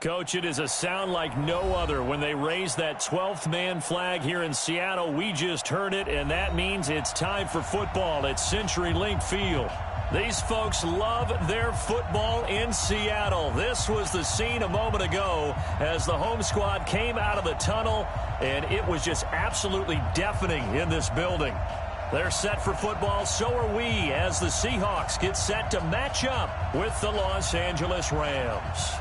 Coach, it is a sound like no other when they raise that 12th man flag here in Seattle. We just heard it, and that means it's time for football at CenturyLink Field. These folks love their football in Seattle. This was the scene a moment ago as the home squad came out of the tunnel, and it was just absolutely deafening in this building. They're set for football, so are we, as the Seahawks get set to match up with the Los Angeles Rams.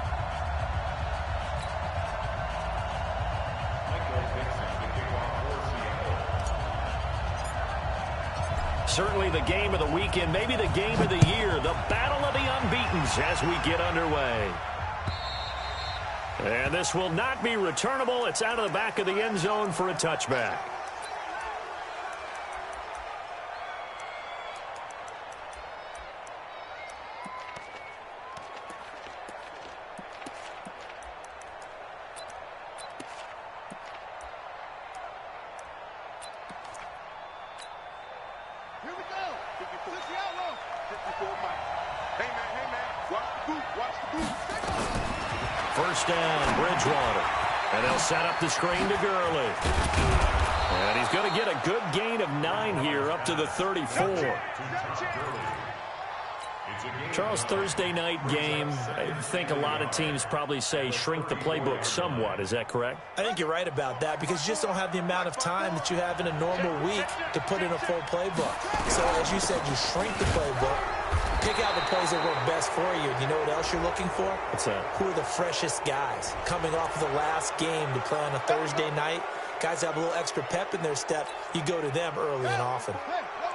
Certainly the game of the weekend, maybe the game of the year, the battle of the unbeatens as we get underway. And this will not be returnable. It's out of the back of the end zone for a touchback. First down, Bridgewater. And they'll set up the screen to Gurley. And he's going to get a good gain of 9 here up to the 34. Charles, Thursday night game, I think a lot of teams probably say shrink the playbook somewhat. Is that correct? I think you're right about that because you just don't have the amount of time that you have in a normal week to put in a full playbook. So as you said, you shrink the playbook, pick out the plays that work best for you. And you know what else you're looking for? What's that? Who are the freshest guys coming off of the last game to play on a Thursday night? Guys have a little extra pep in their step. You go to them early and often.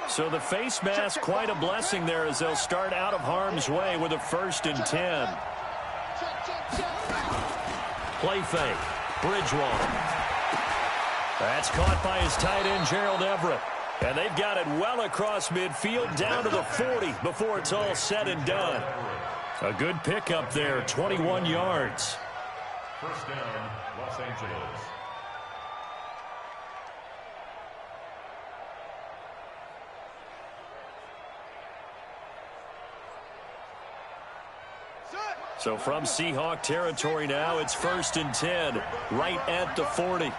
So the face mask, quite a blessing there as they'll start out of harm's way with a 1st and 10. Play fake. Bridgewater. That's caught by his tight end, Gerald Everett. And they've got it well across midfield down to the 40 before it's all said and done. A good pickup there, 21 yards. First down, Los Angeles. So from Seahawk territory now, it's 1st and 10, right at the 40.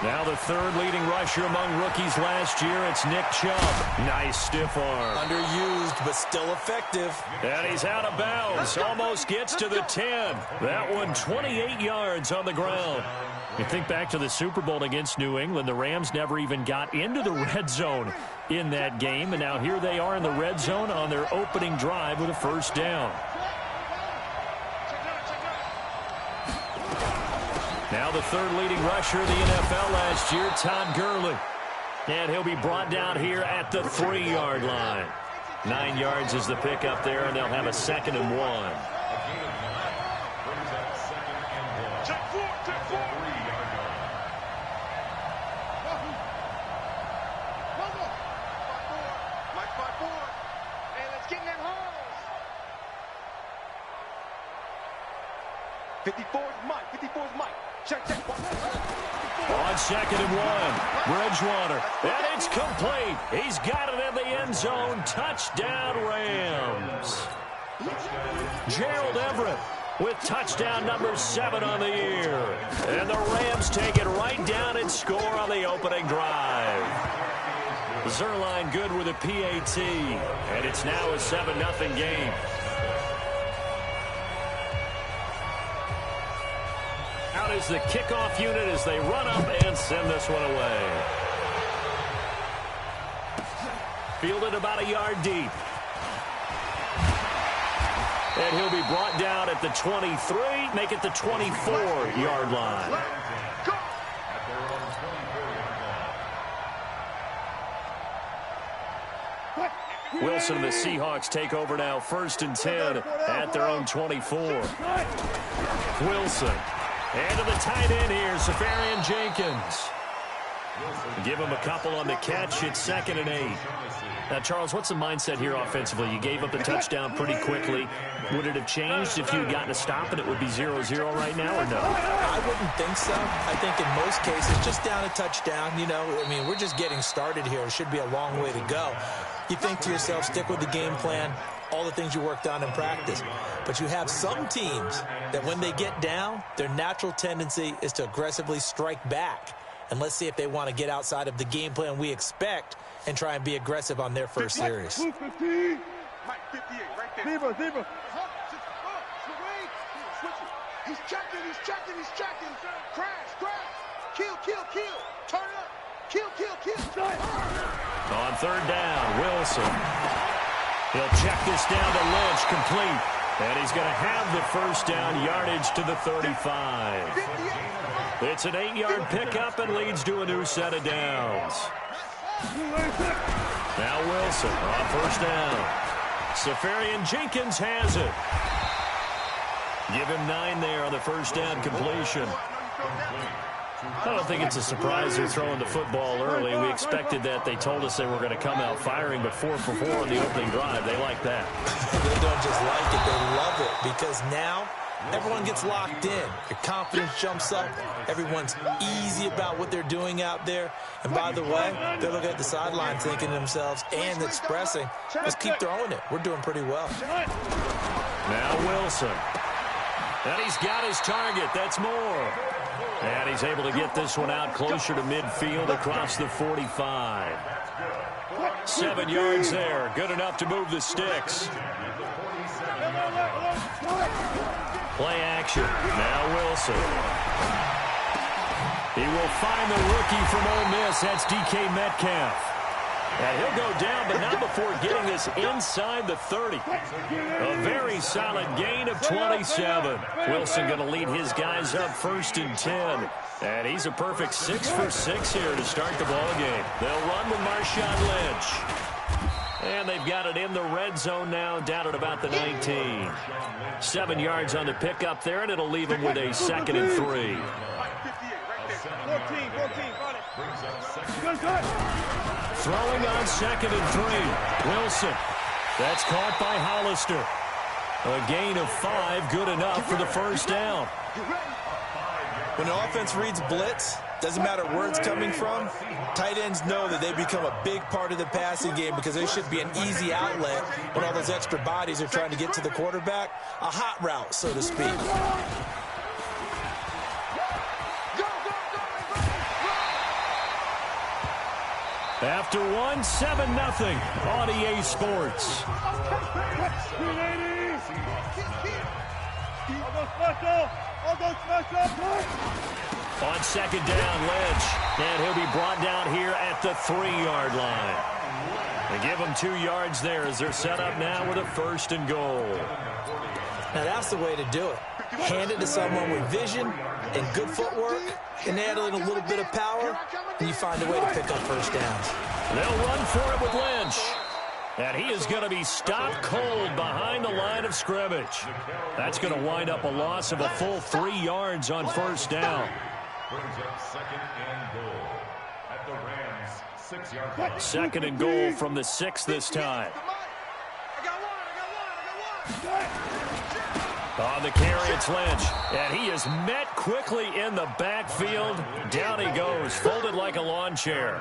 Now the third leading rusher among rookies last year, it's Nick Chubb. Nice stiff arm. Underused, but still effective. And he's out of bounds, almost gets to the 10. That one 28 yards on the ground. You think back to the Super Bowl against New England, the Rams never even got into the red zone in that game, and now here they are in the red zone on their opening drive with a 1st down. Now the third leading rusher in the NFL last year, Todd Gurley. And he'll be brought down here at the 3-yard line. 9 yards is the pickup there, and they'll have a 2nd and 1. On 2nd and 1, Bridgewater, and it's complete. He's got it in the end zone. Touchdown, Rams. Gerald Everett with touchdown number 7 on the year. And the Rams take it right down and score on the opening drive. Zerline good with a PAT, and it's now a 7-0 game. Out is the kickoff unit as they run up and send this one away. Fielded about a yard deep. And he'll be brought down at the 23, make it the 24-yard line. Wilson and the Seahawks take over now, 1st and 10 at their own 24. Wilson. And to the tight end here, Safarian Jenkins. Give him a couple on the catch. It's 2nd and 8. Now, Charles, what's the mindset here offensively? You gave up the touchdown pretty quickly. Would it have changed if you had gotten a stop and it would be 0-0 right now, or no? I wouldn't think so. I think in most cases, just down a touchdown, you know, I mean, we're just getting started here. It should be a long way to go. You think to yourself, stick with the game plan. all the things you worked on in practice. But you have some teams that when they get down, their natural tendency is to aggressively strike back. And let's see if they want to get outside of the game plan we expect and try and be aggressive on their first series. Mike 58, right there. Zebra. He's checking. Crash. Kill. Turn it up. Kill. On third down, Wilson. He'll check this down to Lynch, complete. And he's going to have the first down, yardage to the 35. It's an 8-yard pickup and leads to a new set of downs. Now Wilson on first down. Safarian Jenkins has it. Give him 9 there on the first down completion. I don't think it's a surprise they're throwing the football early. We expected that. They told us they were going to come out firing, but 4 for 4 on the opening drive. They like that. They don't just like it, they love it, because now everyone gets locked in. Your confidence jumps up. Everyone's easy about what they're doing out there. And by the way, they're looking at the sideline thinking to themselves and expressing, let's keep throwing it. We're doing pretty well. Now Wilson. And he's got his target. That's more. And he's able to get this one out closer to midfield across the 45. 7 yards there. Good enough to move the sticks. Play action. Now Wilson. He will find the rookie from Ole Miss. That's DK Metcalf. And he'll go down, but not before getting this inside the 30. A very solid gain of 27. Wilson going to lead his guys up 1st and 10. And he's a perfect 6 for 6 here to start the ball game. They'll run with Marshawn Lynch. And they've got it in the red zone now, down at about the 19. 7 yards on the pickup there, and it'll leave them with a 2nd and 3. 14, got it. Good. Throwing on 2nd and 3. Wilson. That's caught by Hollister. A gain of 5, good enough for the first down. When the offense reads blitz, doesn't matter where it's coming from, tight ends know that they become a big part of the passing game because they should be an easy outlet when all those extra bodies are trying to get to the quarterback. A hot route, so to speak. After 1, 7-0 on EA Sports. On 2nd down, Lynch. And he'll be brought down here at the 3-yard line. They give him 2 yards there as they're set up now with a 1st and goal. Now that's the way to do it. Hand it to someone with vision and good footwork, and add in a little bit of power, and you find a way to pick up first downs. They'll run for it with Lynch. And he is going to be stopped cold behind the line of scrimmage. That's going to wind up a loss of a full 3 yards on first down. Brings up 2nd and goal at the Rams' 6-yard line. 2nd and goal from the 6 this time. On the carry, it's Lynch. And he is met quickly in the backfield. Down he goes, folded like a lawn chair.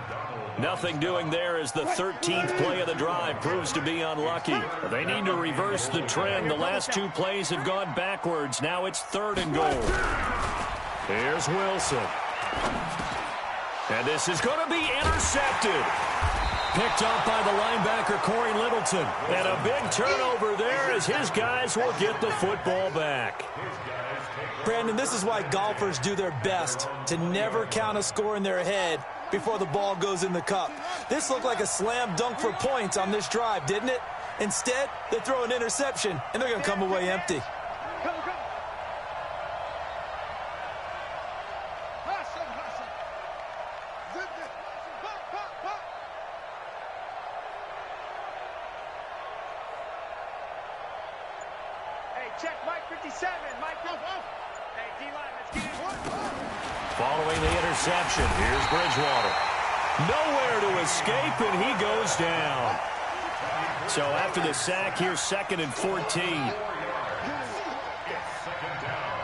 Nothing doing there as the 13th play of the drive proves to be unlucky. They need to reverse the trend. The last 2 plays have gone backwards. Now it's 3rd and goal. Here's Wilson. And this is going to be intercepted. Picked up by the linebacker, Corey Littleton. And a big turnover there as his guys will get the football back. Brandon, this is why golfers do their best to never count a score in their head before the ball goes in the cup. This looked like a slam dunk for points on this drive, didn't it? Instead, they throw an interception, and they're going to come away empty. Check Mike 57. Mike, hey, D-line, let's get it. Following the interception, here's Bridgewater. Nowhere to escape, and he goes down. So after the sack, here's 2nd and 14. 2nd down.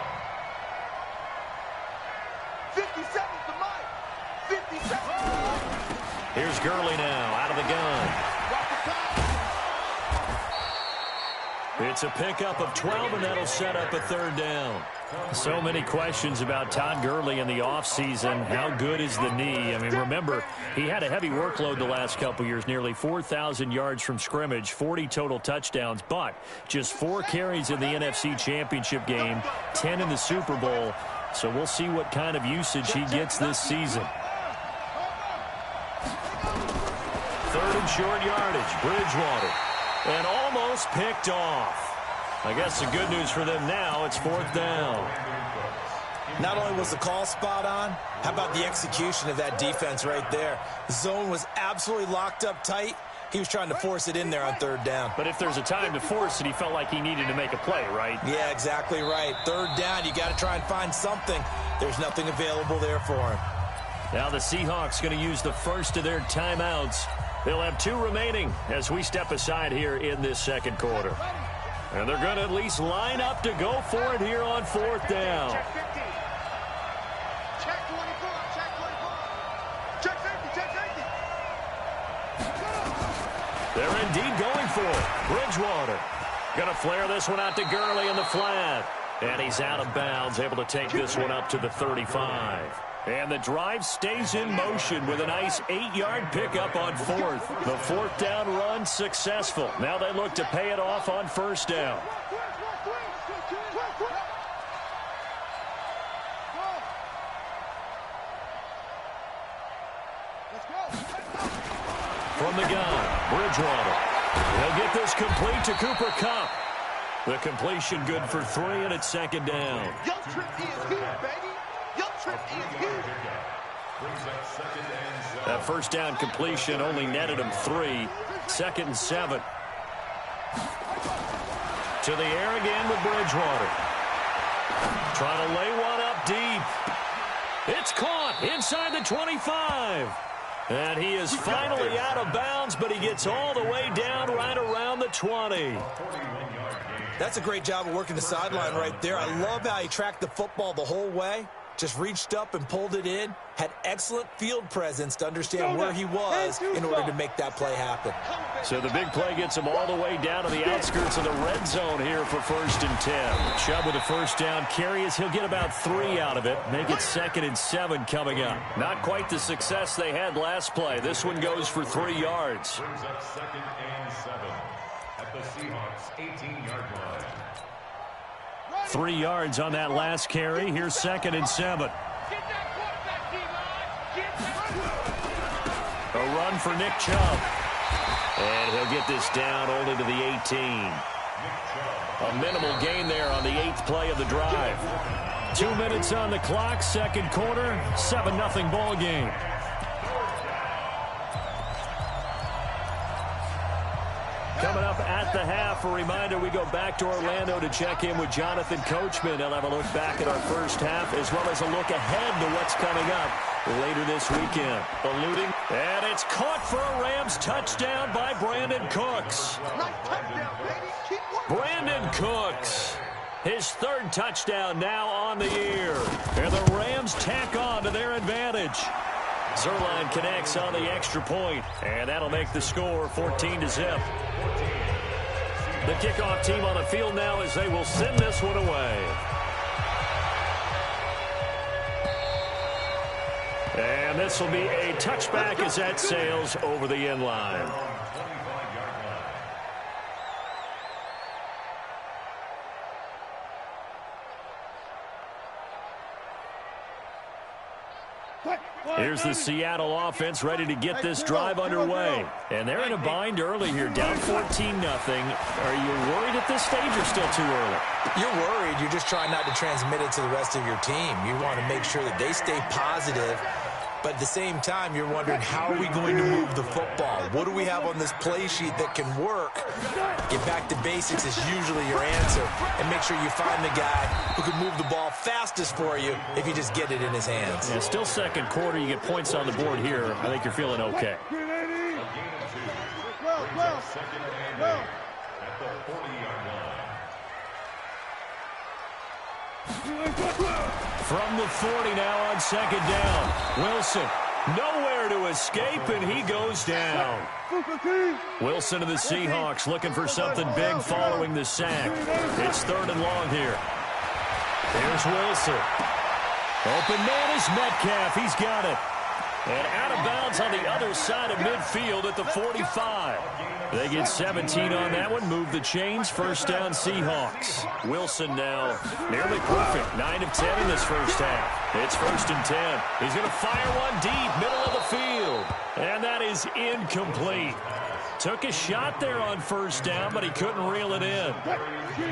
57 to Mike. 57. Here's Gurley now, out of the gun. It's a pickup of 12, and that'll set up a third down. So many questions about Todd Gurley in the offseason. How good is the knee? I mean, remember, he had a heavy workload the last couple years, nearly 4,000 yards from scrimmage, 40 total touchdowns, but just 4 carries in the NFC Championship game, 10 in the Super Bowl. So we'll see what kind of usage he gets this season. Third and short yardage, Bridgewater. And almost picked off. I guess the good news for them now, it's 4th down. Not only was the call spot on, how about the execution of that defense right there? The zone was absolutely locked up tight. He was trying to force it in there on 3rd down. But if there's a time to force it, he felt like he needed to make a play, right? Yeah, exactly right. 3rd down, you got to try and find something. There's nothing available there for him. Now the Seahawks going to use the first of their timeouts. They'll have 2 remaining as we step aside here in this second quarter. And they're going to at least line up to go for it here on 4th down. Check 50. Check 24. Check 24. Check 50. Check 50. They're indeed going for it. Bridgewater going to flare this one out to Gurley in the flat. And he's out of bounds, able to take this one up to the 35. And the drive stays in motion with a nice 8-yard pickup on 4th. The 4th down run successful. Now they look to pay it off on 1st down. From the gun, Bridgewater. He'll get this complete to Cooper Kupp. The completion good for 3, and it's 2nd down. Young Trip is here, baby. Young Trip is here. That 1st down completion only netted him 3. 2nd and 7. To the air again with Bridgewater. Trying to lay one up deep. It's caught inside the 25. And he is finally out of bounds, but he gets all the way down right around the 20. That's a great job of working the sideline right there. I love how he tracked the football the whole way. Just reached up and pulled it in. Had excellent field presence to understand where he was in order to make that play happen. So the big play gets him all the way down to the outskirts of the red zone here for 1st and 10. Chubb with a 1st down carry as he'll get about 3 out of it. Make it 2nd and 7 coming up. Not quite the success they had last play. This one goes for 3 yards. Brings up 2nd and 7 at the Seahawks 18-yard line. 3 yards on that last carry. Here's 2nd and 7. A run for Nick Chubb. And he'll get this down only to the 18. A minimal gain there on the 8th play of the drive. 2 minutes on the clock, second quarter, 7-0 ball game. Coming up at the half, a reminder, we go back to Orlando to check in with Jonathan Coachman. He'll have a look back at our first half as well as a look ahead to what's coming up later this weekend. Eluding, and it's caught for a Rams touchdown by Brandon Cooks. Nice touchdown, baby. Keep working. Brandon Cooks, his 3rd touchdown now on the year. And the Rams tack on to their advantage. Zerline connects on the extra point, and that'll make the score 14-0. The kickoff team on the field now as they will send this one away. And this will be a touchback as that sails over the end line. Here's the Seattle offense ready to get this drive underway. And they're in a bind early here, down 14-0. Are you worried at this stage or still too early? You're worried. You're just trying not to transmit it to the rest of your team. You want to make sure that they stay positive. But at the same time, you're wondering, how are we going to move the football? What do we have on this play sheet that can work? Get back to basics is usually your answer. And make sure you find the guy who can move the ball fastest for you if you just get it in his hands. Yeah, still second quarter. You get points on the board here. I think you're feeling okay. From the 40 now on 2nd down. Wilson Nowhere to escape, and he goes down. Wilson of the Seahawks looking for something big following the sack. It's 3rd and long here. Here's Wilson. Open man is Metcalf. He's got it. And out of bounds on the other side of midfield at the 45. They get 17 on that one. Move the chains. First down, Seahawks. Wilson now nearly perfect. 9 of 10 in this first half. It's 1st and 10. He's going to fire one deep, middle of the field. And that is incomplete. Took a shot there on first down, but he couldn't reel it in.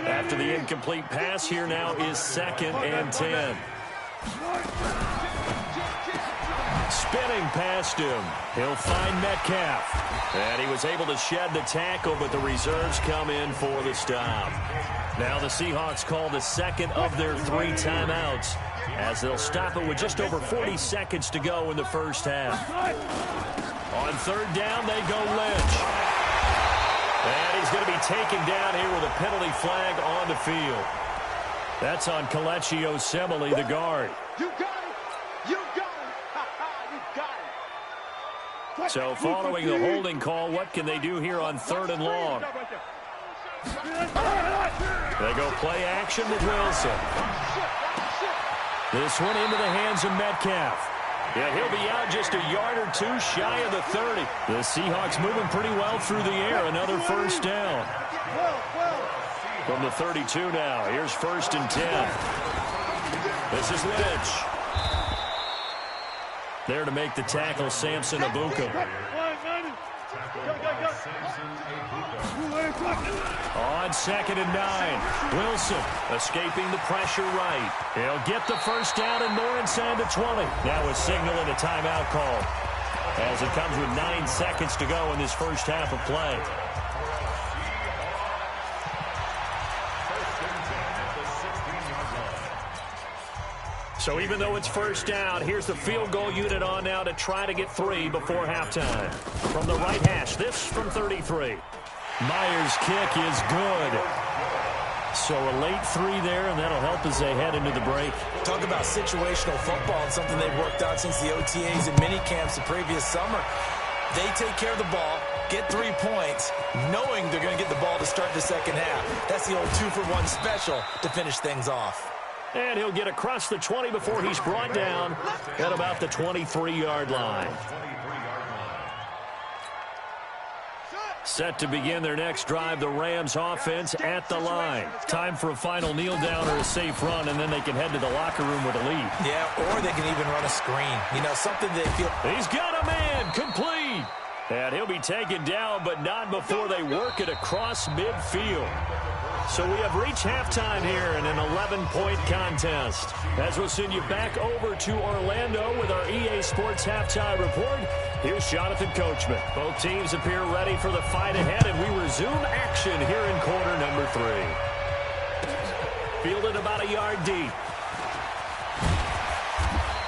After the incomplete pass, here now is 2nd and 10. Spinning past him. He'll find Metcalf. And he was able to shed the tackle, but the reserves come in for the stop. Now the Seahawks call the 2nd of their 3 timeouts as they'll stop it with just over 40 seconds to go in the first half. On 3rd down, they go Lynch. And he's going to be taken down here with a penalty flag on the field. That's on Kelechi Osemele, the guard. You got it! You got it! You got it! So following the holding call, what can they do here on 3rd and long? They go play action with Wilson. This one into the hands of Metcalf. Yeah, he'll be out just a yard or 2 shy of the 30. The Seahawks moving pretty well through the air. Another first down. From the 32 now. Here's 1st and 10. This is Lynch. There to make the tackle, Samson Abuka. On 2nd and 9. Wilson escaping the pressure right. He'll get the first down and more inside the 20. Now a signal and a timeout call as it comes with 9 seconds to go in this first half of play. So even though it's first down, here's the field goal unit on now to try to get 3 before halftime. From the right hash, this from 33. Myers' kick is good. So a late 3 there, and that'll help as they head into the break. Talk about situational football and something they've worked out since the OTAs and mini camps the previous summer. They take care of the ball, get 3 points, knowing they're going to get the ball to start the second half. That's the old 2-for-1 special to finish things off. And he'll get across the 20 before he's brought down at about the 23-yard line. Set to begin their next drive, the Rams offense at the line. Time for a final kneel down or a safe run, and then they can head to the locker room with a lead. Yeah, or they can even run a screen. You know, something they feel... He's got a man, complete. And he'll be taken down, but not before they work it across midfield. So we have reached halftime here in an 11-point contest. As we'll send you back over to Orlando with our EA Sports Halftime Report, here's Jonathan Coachman. Both teams appear ready for the fight ahead, and we resume action here in quarter number 3. Fielded about a yard deep.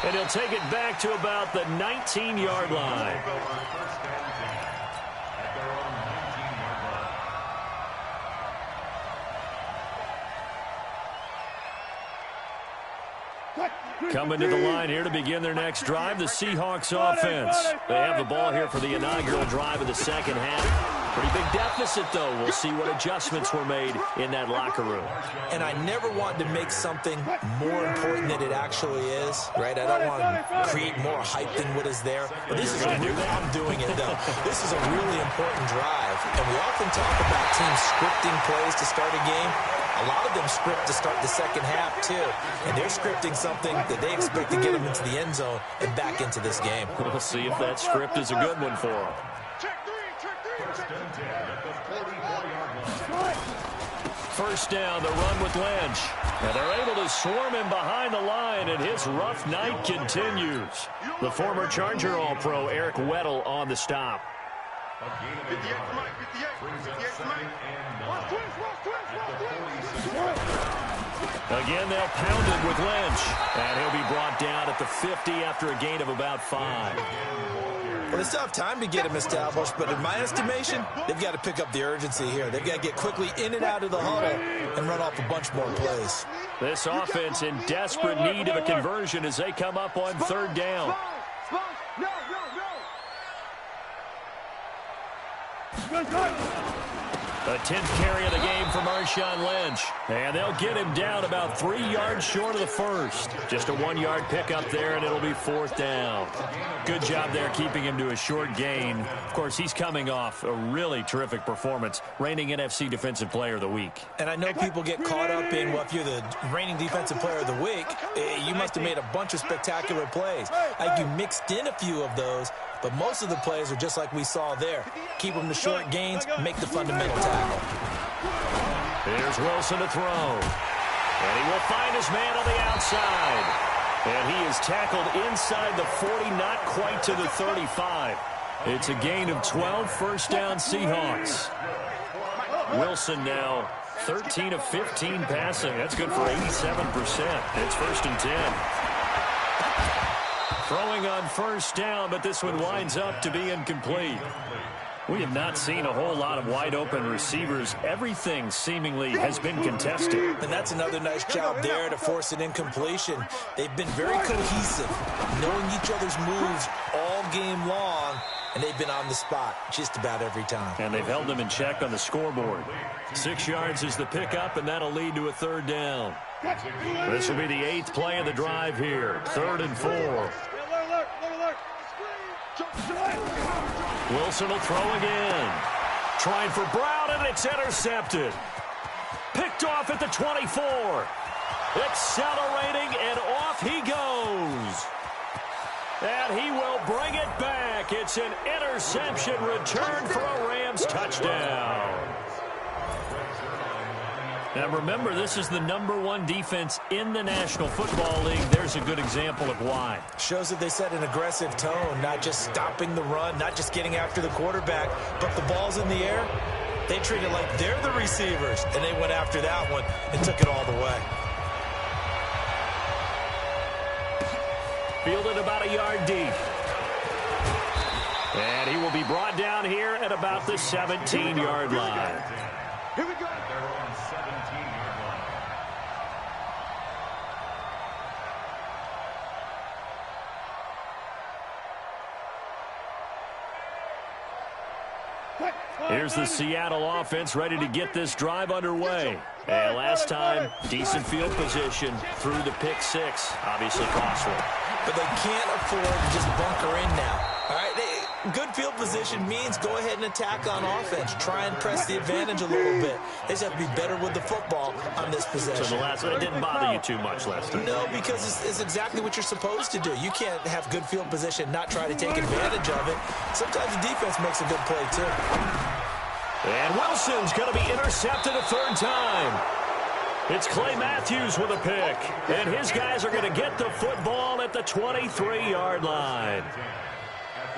And he'll take it back to about the 19-yard line. Coming to the line here to begin their next drive, the Seahawks offense. They have the ball here for the inaugural drive of the second half. Pretty big deficit, though. We'll see what adjustments were made in that locker room. And I never want to make something more important than it actually is, right? I don't want to create more hype than what is there. But this is I'm doing it, though. This is a really important drive. And we often talk about teams scripting plays to start a game. A lot of them script to start the second half, too. And they're scripting something that they expect to get them into the end zone and back into this game. We'll see if that script is a good one for them. First down, the run with Lynch. And they're able to swarm him behind the line, and his rough night continues. The former Charger All-Pro Eric Weddle on the stop. 58 for Mike, 58 for Mike. Again, they'll pound it with Lynch. And he'll be brought down at the 50 after a gain of about 5. Well, they still have time to get him established, but in my estimation, they've got to pick up the urgency here. They've got to get quickly in and out of the huddle and run off a bunch more plays. This offense in desperate need of a conversion as they come up on third down. The 10th carry of the game for Marshawn Lynch. And they'll get him down about 3 yards short of the first. Just a 1-yard pickup there, and it'll be 4th down. Good job there keeping him to a short gain. Of course, he's coming off a really terrific performance, reigning NFC Defensive Player of the Week. And I know people get caught up in, well, if you're the reigning Defensive Player of the Week, you must have made a bunch of spectacular plays. Like you mixed in a few of those, but most of the plays are just like we saw there. Keep them to short gains, make the fundamental tackle. Here's Wilson to throw. And he will find his man on the outside. And he is tackled inside the 40, not quite to the 35. It's a gain of 12, first down Seahawks. Wilson now 13 of 15 passing. That's good for 87%. It's 1st and 10. Throwing on first down, but this one winds up to be incomplete. We have not seen a whole lot of wide-open receivers. Everything seemingly has been contested. And that's another nice job there to force an incompletion. They've been very cohesive, knowing each other's moves all game long, and they've been on the spot just about every time. And they've held them in check on the scoreboard. 6 yards is the pickup, and that'll lead to a 3rd down. This will be the 8th play of the drive here. 3rd and 4. Wilson will throw again. Trying for Brown, and it's intercepted. Picked off at the 24. Accelerating, and off he goes. And he will bring it back. It's an interception return for a Rams touchdown. Now remember, this is the #1 defense in the National Football League. There's a good example of why. Shows that they set an aggressive tone, not just stopping the run, not just getting after the quarterback, but the ball's in the air. They treat it like they're the receivers, and they went after that one and took it all the way. Fielded about a yard deep. And he will be brought down here at about the 17-yard line. Here we go. They're on 17-yard line. Here's the Seattle offense ready to get this drive underway. And last time, decent field position through the pick 6. Obviously costly. But they can't afford to just bunker in now. All right, good field position means go ahead and attack on offense. Try and press the advantage a little bit. They just have to be better with the football on this possession. So the last one, it didn't bother you too much last time. No, because it's exactly what you're supposed to do. You can't have good field position, not try to take advantage of it. Sometimes the defense makes a good play, too. And Wilson's going to be intercepted a 3rd time. It's Clay Matthews with a pick. And his guys are going to get the football at the 23-yard line.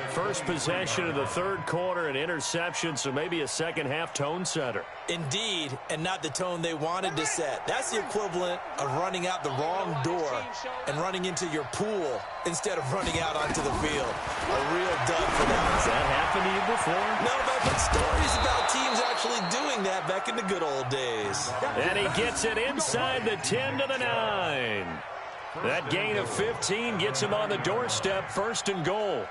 First possession of the 3rd quarter, an interception, so maybe a second-half tone setter. Indeed, and not the tone they wanted to set. That's the equivalent of running out the wrong door and running into your pool instead of running out onto the field. A real dud for them. Has that happened to you before? No, but I've heard stories about teams actually doing that back in the good old days. And he gets it inside the 10 to the 9. That gain of 15 gets him on the doorstep, 1st and goal.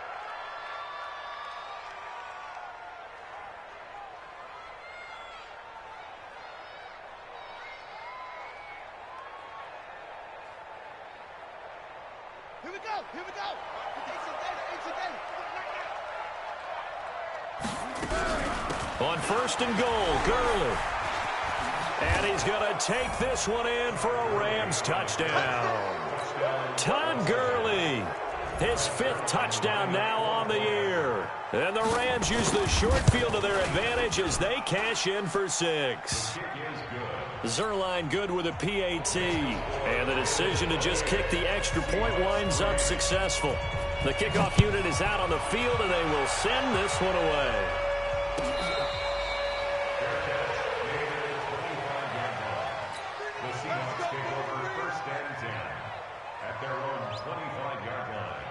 Here we go. Here we go. On 1st and goal, Gurley. And he's going to take this one in for a Rams touchdown. Todd Gurley, his 5th touchdown now on the year. And the Rams use the short field to their advantage as they cash in for 6. Zerline good with a PAT. And the decision to just kick the extra point winds up successful. The kickoff unit is out on the field, and they will send this one away. The Seahawks take over 1st and 10 at their own 25-yard line.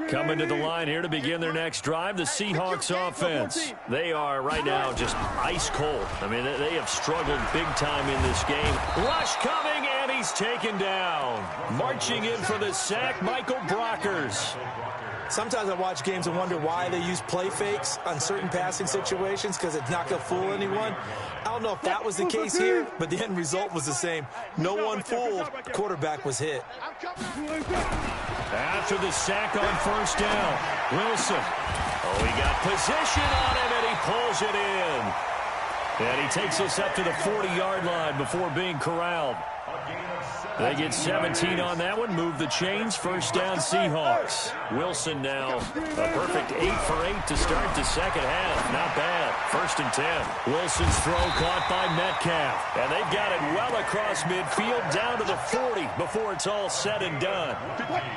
Coming to the line here to begin their next drive, the Seahawks offense. They are right now just ice cold. I mean, they have struggled big time in this game. Rush coming, and he's taken down. Marching in for the sack, Michael Brockers. Sometimes I watch games and wonder why they use play fakes on certain passing situations, because it's not going to fool anyone. I don't know if that was the case here, but the end result was the same. No one fooled. The quarterback was hit. After the sack on first down, Wilson. Oh, he got position on him, and he pulls it in. And he takes us up to the 40-yard line before being corralled. They get 17 on that one, move the chains, first down Seahawks. Wilson now a perfect 8 for 8 to start the second half. Not bad. First and 10. Wilson's throw caught by Metcalf. And they've got it well across midfield down to the 40 before it's all said and done.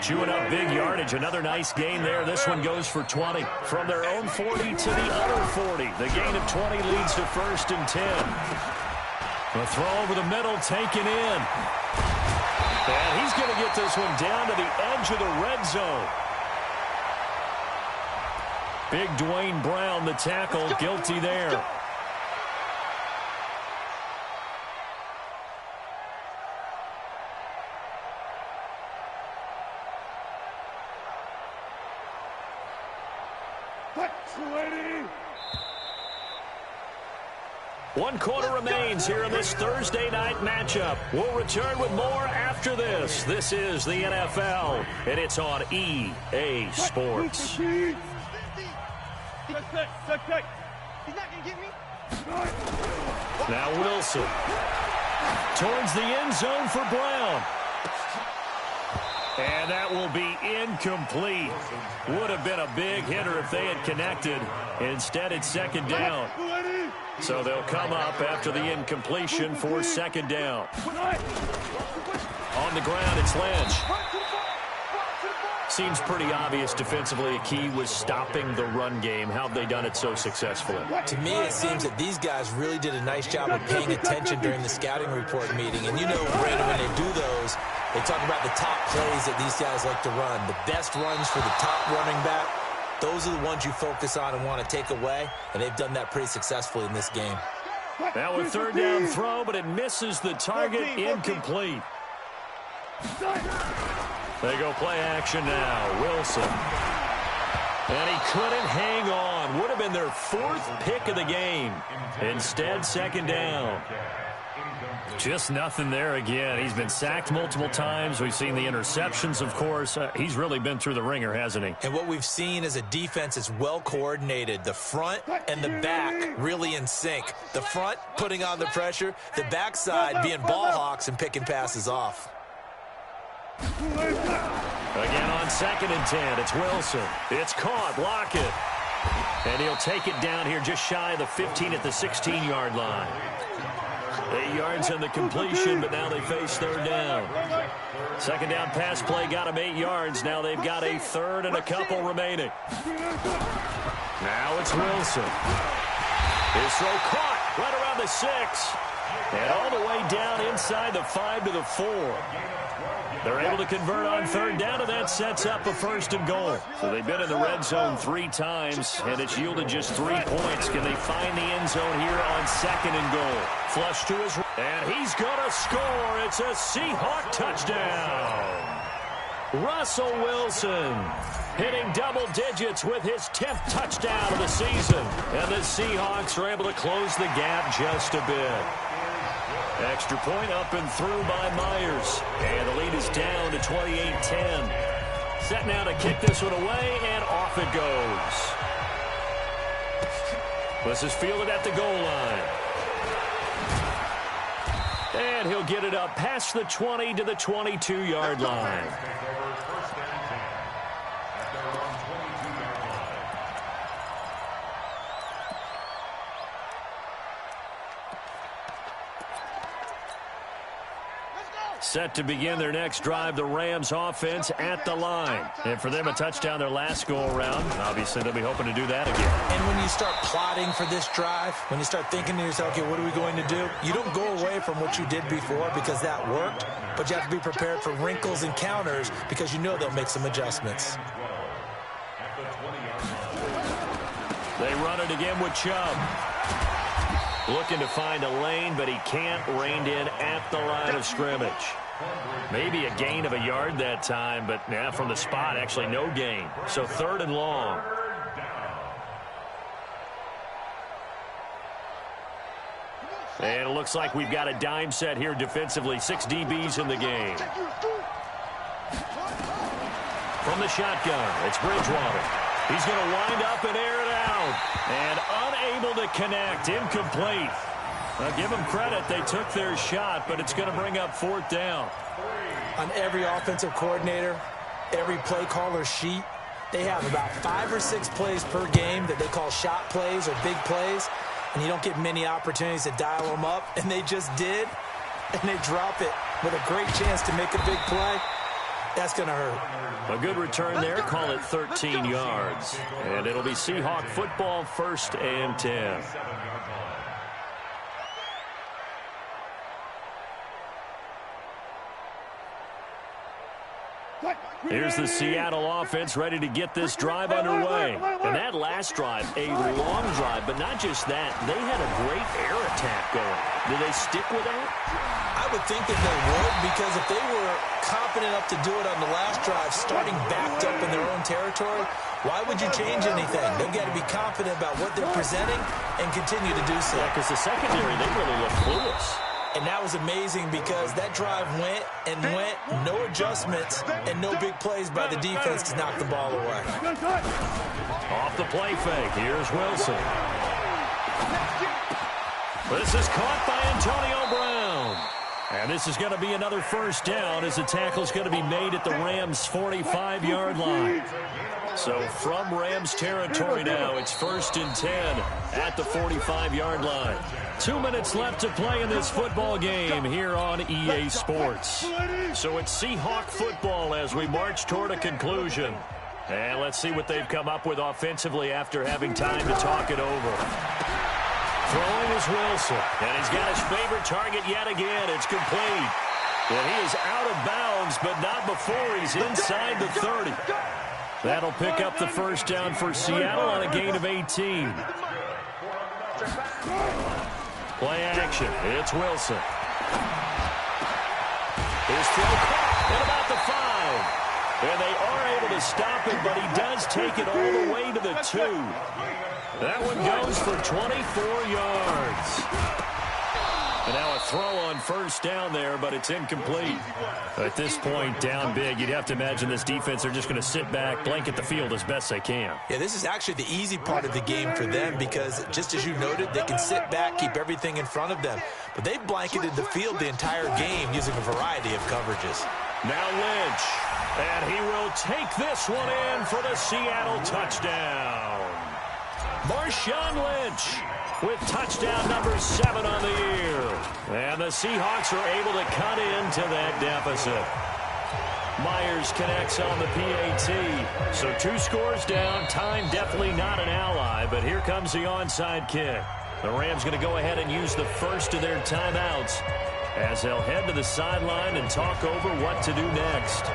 Chewing up big yardage. Another nice gain there. This one goes for 20. From their own 40 to the other 40. The gain of 20 leads to first and 10. The throw over the middle taken in. And he's going to get this one down to the edge of the red zone. Big Dwayne Brown, the tackle, guilty there. One quarter remains here in this Thursday night matchup. We'll return with more after this. This is the NFL, and it's on EA Sports. He's not going to get me. Now Wilson towards the end zone for Brown. And that will be incomplete. Would have been a big hitter if they had connected. Instead, it's second down. So they'll come up after the incompletion for second down. On the ground, it's Lynch. Seems pretty obvious defensively a key was stopping the run game. How have they done it so successfully? To me, it seems that these guys really did a nice job of paying attention during the scouting report meeting. And you know, Brandon, when they do those, they talk about the top plays that these guys like to run. The best runs for the top running back. Those are the ones you focus on and want to take away, and they've done that pretty successfully in this game. Now a third down throw, but it misses the target, incomplete. They go play action now. Wilson. And he couldn't hang on. Would have been their 4th pick of the game. Instead, second down. Just nothing there again. He's been sacked multiple times. We've seen the interceptions, of course. He's really been through the ringer, hasn't he? And what we've seen is a defense that's well coordinated. The front and the back really in sync. The front putting on the pressure. The backside being ball hawks and picking passes off. Again on second and 10. It's Wilson. It's caught. Lockett. And he'll take it down here just shy of the 15 at the 16-yard line. 8 yards on the completion, but now they face third down. Second down pass play got him 8 yards. Now they've got a third and a couple remaining. Now it's Wilson. His throw caught right around the 6. And all the way down inside the 5 to the 4. They're able to convert on third down, and that sets up a first and goal. So they've been in the red zone 3 times, and it's yielded just 3 points. Can they find the end zone here on second and goal? Flush to his right, and he's going to score. It's a Seahawk touchdown. Russell Wilson hitting double digits with his 10th touchdown of the season. And the Seahawks are able to close the gap just a bit. Extra point up and through by Myers. And the lead is down to 28-10. Set now to kick this one away, and off it goes. This is fielded at the goal line. And he'll get it up past the 20 to the 22-yard line. Set to begin their next drive, the Rams offense at the line. And for them, a touchdown their last go-around. Obviously, they'll be hoping to do that again. And when you start plotting for this drive, when you start thinking to yourself, okay, what are we going to do? You don't go away from what you did before because that worked, but you have to be prepared for wrinkles and counters because you know they'll make some adjustments. They run it again with Chubb. Looking to find a lane, but he can't. Reined in at the line of scrimmage. Maybe a gain of a yard that time, but yeah, from the spot, actually no gain. So 3rd and long. And it looks like we've got a dime set here defensively. 6 DBs in the game. From the shotgun, it's Bridgewater. He's going to wind up and air it out. And unable to connect. Incomplete. Now, give them credit. They took their shot, but it's going to bring up 4th down. On every offensive coordinator, every play caller sheet, they have about 5 or 6 plays per game that they call shot plays or big plays. And you don't get many opportunities to dial them up. And they just did. And they drop it with a great chance to make a big play. That's going to hurt. A good return there. Call it 13 yards. And it'll be Seahawk football, 1st and 10. Here's the Seattle offense ready to get this drive underway. And that last drive, a long drive, but not just that. They had a great air attack going. Did they stick with that? I would think that they would, because if they were confident enough to do it on the last drive, starting backed up in their own territory, why would you change anything? They've got to be confident about what they're presenting and continue to do so. Yeah, because the secondary, they really look clueless. And that was amazing because that drive went and went, no adjustments, and no big plays by the defense to knock the ball away. Off the play fake, here's Wilson. This is caught by Antonio Brown. And this is going to be another 1st down as the tackle's going to be made at the Rams' 45-yard line. So from Rams territory now, it's 1st and 10 at the 45-yard line. 2 minutes left to play in this football game here on EA Sports. So it's Seahawk football as we march toward a conclusion. And let's see what they've come up with offensively after having time to talk it over. Throwing is Wilson, and he's got his favorite target yet again. It's complete. And he is out of bounds, but not before he's inside the 30. That'll pick up the 1st down for Seattle on a gain of 18. Play action. It's Wilson. His throw caught at about the 5. And they are able to stop him, but he does take it all the way to the 2. That one goes for 24 yards. And now a throw on 1st down there, but it's incomplete. At this point, down big, you'd have to imagine this defense are just going to sit back, blanket the field as best they can. Yeah, this is actually the easy part of the game for them because, just as you noted, they can sit back, keep everything in front of them. But they've blanketed the field the entire game using a variety of coverages. Now Lynch, and he will take this one in for the Seattle touchdown. Marshawn Lynch with touchdown number 7 on the year. And the Seahawks are able to cut into that deficit. Myers connects on the PAT. So 2 scores down. Time definitely not an ally, but here comes the onside kick. The Rams going to go ahead and use the first of their timeouts as they'll head to the sideline and talk over what to do next.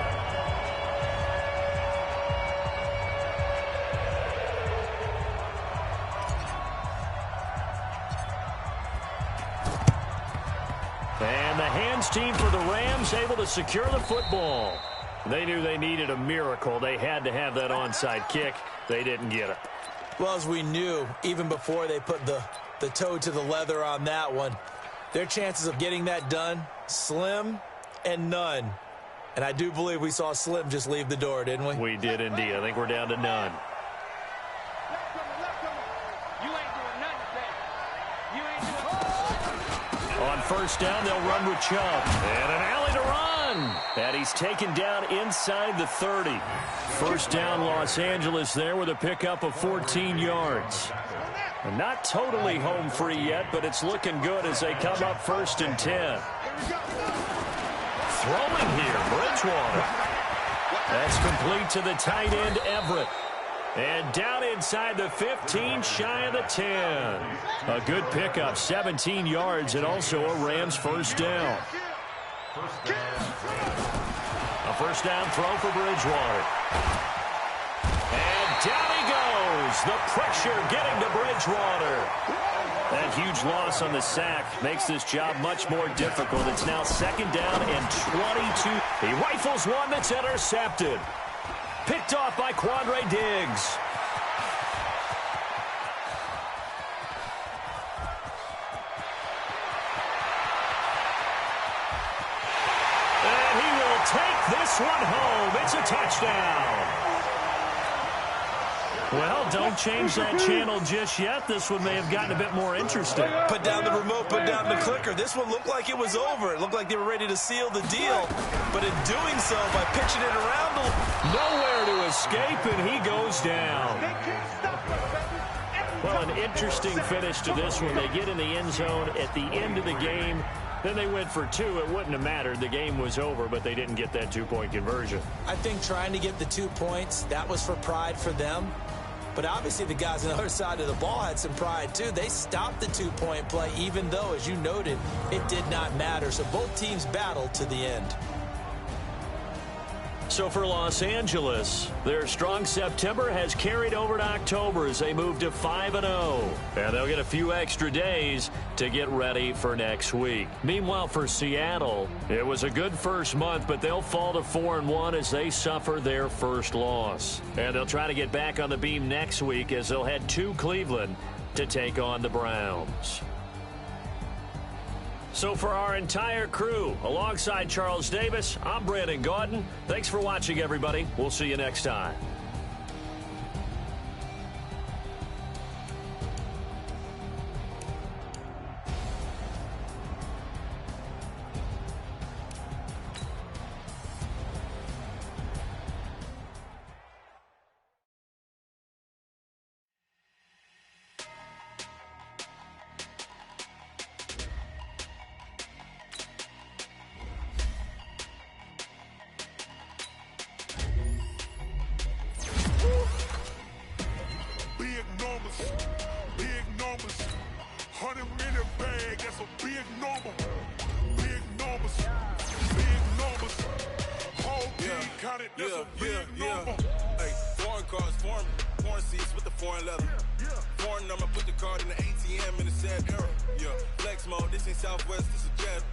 And the hands team for the Rams able to secure the football. They knew they needed a miracle. They had to have that onside kick. They didn't get it. Well, as we knew, even before they put the toe to the leather on that one, their chances of getting that done, slim and none. And I do believe we saw Slim just leave the door, didn't we? We did indeed. I think we're down to none. On 1st down, they'll run with Chubb. And an alley to run. And he's taken down inside the 30. 1st down, Los Angeles there with a pickup of 14 yards. And not totally home free yet, but it's looking good as they come up 1st and 10. Throwing here, Bridgewater. That's complete to the tight end, Everett. And down inside the 15, shy of the 10. A good pickup, 17 yards, and also a Rams 1st down. A 1st down throw for Bridgewater. And down he goes. The pressure getting to Bridgewater. That huge loss on the sack makes this job much more difficult. It's now 2nd down and 22. He rifles one that's intercepted. Picked off by Quandre Diggs. And he will take this one home. It's a touchdown. Well, don't change that channel just yet. This one may have gotten a bit more interesting. Put down the remote, put down the clicker. This one looked like it was over. It looked like they were ready to seal the deal. But in doing so, by pitching it around, nowhere to escape, and he goes down. Well, an interesting finish to this one. They get in the end zone at the end of the game. Then they went for 2. It wouldn't have mattered. The game was over, but they didn't get that 2-point conversion. I think trying to get the 2 points, that was for pride for them. But obviously the guys on the other side of the ball had some pride too. They stopped the 2-point play, even though, as you noted, it did not matter. So both teams battled to the end. So for Los Angeles, their strong September has carried over to October as they move to 5-0. And they'll get a few extra days to get ready for next week. Meanwhile, for Seattle, it was a good first month, but they'll fall to 4-1 as they suffer their first loss. And they'll try to get back on the beam next week as they'll head to Cleveland to take on the Browns. So for our entire crew, alongside Charles Davis, I'm Brandon Gaudin. Thanks for watching, everybody. We'll see you next time. Big numbers, 100-minute bag, that's a big number. Big numbers, whole team counted, that's a big number. Hey, foreign cars, foreign seats with the foreign leather. Foreign number, put the card in the ATM in the sad era. Yeah, flex mode, this ain't Southwest, this is jet.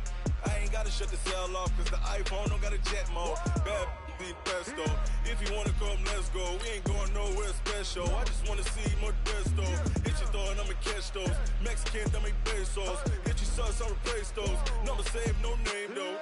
I ain't gotta shut the cell off, cause the iPhone don't got a jet mode. Bad beat pesto. If you wanna come, let's go. We ain't going nowhere special. I just wanna see more desto. Hit your throw and I'ma catch those. Mexican, dame pesos. Hit your sauce, I'll replace those. Number saved, no name though.